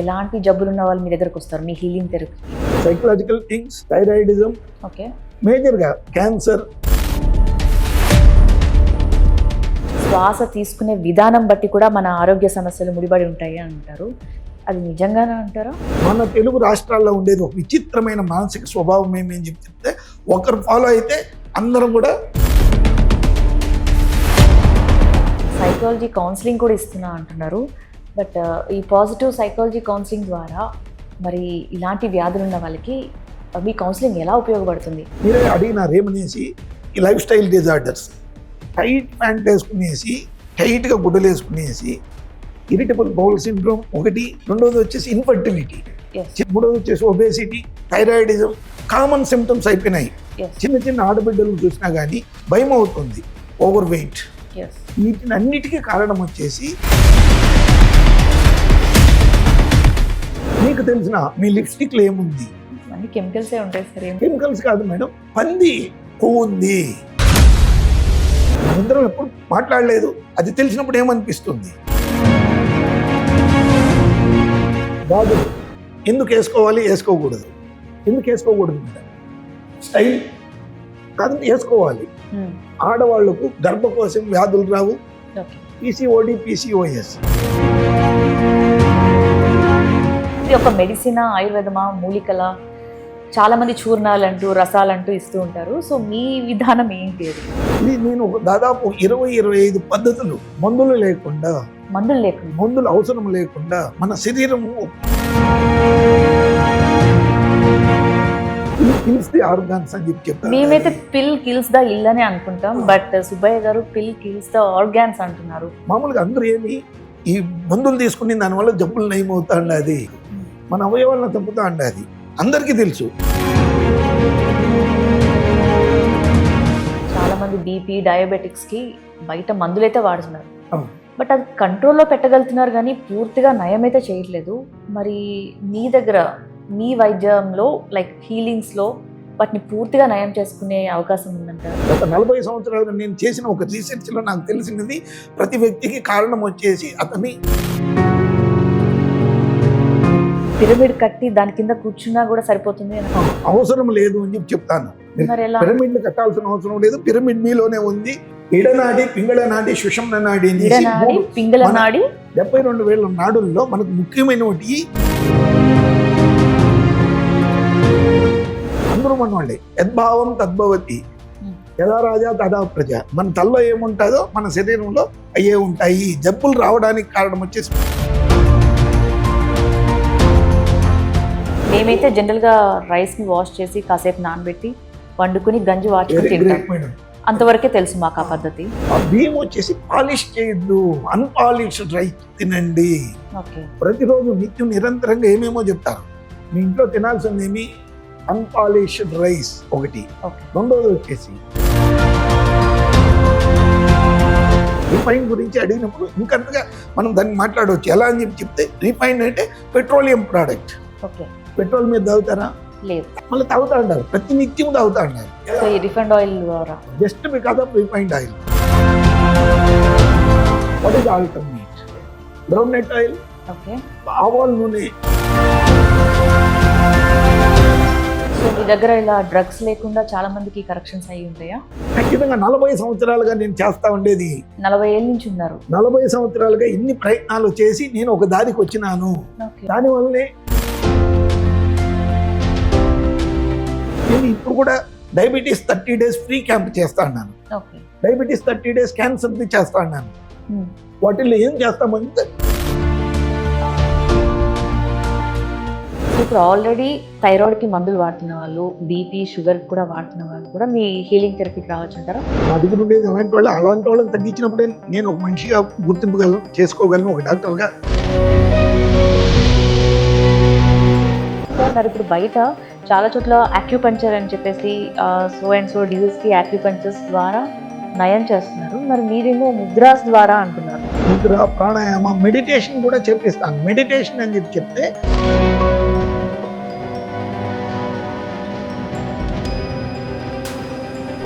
ఎలాంటి జబ్బులున్న వాళ్ళు మీ దగ్గరకు వస్తారు మీ healing therapy? Psychological things, thyroidism, okay, మేజర్గా క్యాన్సర్. శ్వాస తీసుకునే విధానం బట్టి కూడా మన ఆరోగ్య సమస్యలు ముడిపడి ఉంటాయి అంటారు. అది నిజంగానే అంటారా? మన తెలుగు రాష్ట్రాల్లో ఉండేది ఒక విచిత్రమైన మానసిక స్వభావం ఏమేమి చెప్తే ఒకరు ఫాలో అయితే అందరం కూడా. సైకాలజీ కౌన్సిలింగ్ కూడా ఇస్తున్నా అంటున్నారు. బట్ ఈ పాజిటివ్ సైకాలజీ కౌన్సిలింగ్ ద్వారా మరి ఇలాంటి వ్యాధులు ఉన్న వాళ్ళకి మీ కౌన్సిలింగ్ ఎలా ఉపయోగపడుతుంది? మీరే అడిగినారేమనేసి ఈ lifestyle disorders, tight pant వేసుకునేసి టైట్గా గుడ్డలు వేసుకునేసి ఇరిటబుల్ బౌల్ సిండ్రోమ్ ఒకటి, రెండోది వచ్చేసి ఇన్ఫర్టిలిటీ, మూడోది వచ్చేసి ఒబేసిటీ, థైరాయిడిజం కామన్ సిమ్టమ్స్ అయిపోయినాయి. చిన్న చిన్న ఆడబిడ్డలు చూసినా కానీ భయం అవుతుంది, ఓవర్ వెయిట్. వీటిని అన్నిటికీ కారణం వచ్చేసి మీకు తెలిసిన మీ లిప్స్టిక్లో ఏముంది? అన్ని కెమికల్సే ఉంటాయి సార్. కెమికల్స్ కాదు మేడం, పంది కొవ్వు ఉంది. మనందరం ఎప్పుడు మాట్లాడలేదు, అది తెలిసినప్పుడు ఏమనిపిస్తుంది? బాబు ఎందుకు వేసుకోవాలి, వేసుకోకూడదు, ఎందుకు వేసుకోకూడదు మేడం? స్టైల్ కాదు, వేసుకోవాలి. ఆడవాళ్లకు గర్భకోశం వ్యాధులు రావు, పీసీఓడి, పీసీఓఎస్. ఇది ఒక మెడిసిన్, ఆయుర్వేదమా, మూలికల? చాలా మంది చూర్ణాలంటూ రసాలంటూ ఇస్తూ ఉంటారు. సో మీ విధానం ఏంటి? ఇది నేను దాదాపు 20-25 పద్ధతులు, మందులు లేకుండా, మందులు అవసరం లేకుండా మన శరీరము కిల్స్ ది ఆర్గాన్స్ అని చెప్తారు. మేమైతే పిల్ కిల్స్ ద ఇల్ అని అనుకుంటాం, బట్ సుబ్బయ్య గారు పిల్ కిల్స్ ద ఆర్గాన్స్ అంటున్నారు. మామూలుగా అందరూ ఏమి ఈ మందులు తీసుకుని దానివల్ల జబ్బులు నయమవుతా ఉండేది, మన అవయవాలను తప్పుతా ఉండేది, అందరికీ తెలుసు. చాలా మంది బీపీ, డయాబెటిక్స్ కి బయట మందులైతే వాడుతున్నారు, బట్ అది కంట్రోల్లో పెట్టగలుగుతున్నారు కానీ పూర్తిగా నయమైతే చేయట్లేదు. మరి మీ దగ్గర మీ వైద్యంలో లైక్ హీలింగ్స్లో వాటిని పూర్తిగా నయం చేసుకునే అవకాశం ఉందంటారు? గత 40 సంవత్సరాలుగా నేను చేసిన ఒక రీసెర్చ్లో నాకు తెలిసినది, ప్రతి వ్యక్తికి కారణం వచ్చేసి అతని పిరమిడ్ కట్టి దాని కింద కూర్చున్నా కూడా సరిపోతుంది అని అవసరం లేదు అని చెప్పి చెప్తాను. పిరమిడ్ని కట్టాల్సిన అవసరం లేదు, పిరమిడ్ మీలోనే ఉంది. ఇడనాడి, పింగళ నాడి, సుషుమ్న నాడి, పింగళ నాడి, 72,000 నాడుల్లో మనకు ముఖ్యమైనవి అందరూ మన వాళ్ళే. యద్భావం తద్భవతి, యథా రాజా తదా ప్రజ. మన తల్లో ఏముంటుందో మన శరీరంలో అయ్యే ఉంటాయి. జబ్బులు రావడానికి కారణం వచ్చేసి మేమైతే జనరల్గా రైస్ని వాష్ చేసి కాసేపు నానబెట్టి వండుకుని గంజి వాచుకుని తింటాం, అంతవరకే తెలుసు మాకు ఆ పద్ధతి. ఆ బియ్యం వచ్చేసి పాలిష్ చేయొద్దు, అన్పాలిష్డ్ రైస్ తినండి. ప్రతిరోజు నిత్యం నిరంతరంగా ఏమేమో చెప్తారు. మీ ఇంట్లో తినాల్సింది ఏమి? అన్పాలిష్డ్ రైస్ ఒకటి. రెండోది వచ్చేసి రిఫైన్ గురించి అడిగినప్పుడు ఇంకంతగా మనం దాన్ని మాట్లాడవచ్చు. ఎలా అని చెప్పి చెప్తే, రిఫైన్ అంటే పెట్రోలియం ప్రోడక్ట్. పెట్రోల్ మీద తాగుతారా? లేదు. మళ్ళీ తాగుతా ఉంటారు, ప్రతి నిత్యం తాగుతా ఉంటారు. రిఫైన్డ్ ఆయిల్ ద్వారా just because of refined oil. What is alternate? Groundnut oil, ఆవాల నూనె. సో మీ దగ్గర ఇలా డ్రగ్స్ లేకుండా చాలా మందికి కరెక్షన్స్ అయ్యి ఉంటాయా? ఖచ్చితంగా 40 సంవత్సరాలుగా నేను చేస్తా ఉండేది. 40 ఏళ్ళ నుంచి ఉన్నారు. 40 సంవత్సరాలుగా ఇన్ని ప్రయత్నాలు చేసి నేను ఒక దారికి వచ్చినాను. దానివల్లనే నేను ఇప్పుడు కూడా డయాబెటీస్ 30 days ఫ్రీ క్యాంప్ చేస్తా ఉన్నాను. డయాబెటీస్ 30 days క్యాన్సర్ది చేస్తా ఉన్నాను. వాటిల్లో ఏం చేస్తామంటే, ఇప్పుడు ఆల్రెడీ థైరాయిడ్కి మందులు వాడుతున్న వాళ్ళు, బీపీ, షుగర్ కూడా వాడుతున్న వాళ్ళు కూడా మీ హీలింగ్ థెరపీకి రావచ్చు అంటారా? నా దగ్గర ఉండేది అలాంటి వాళ్ళకి తగ్గించినప్పుడే నేను ఒక మనిషిగా గుర్తింపగలను, చేసుకోగలను, ఒక డాక్టర్గా. మరి ఇప్పుడు బయట చాలా చోట్ల యాక్యూపంక్చర్ అని చెప్పేసి సో అండ్ సో డిజీజ్కి యాక్యూపంక్చర్స్ ద్వారా నయం చేస్తున్నారు. మరి మీరేమో ముద్రాస్ ద్వారా అంటున్నారు. ముద్ర, ప్రాణాయామ, మెడిటేషన్ కూడా చేపిస్తాను. మెడిటేషన్ అని చెప్తే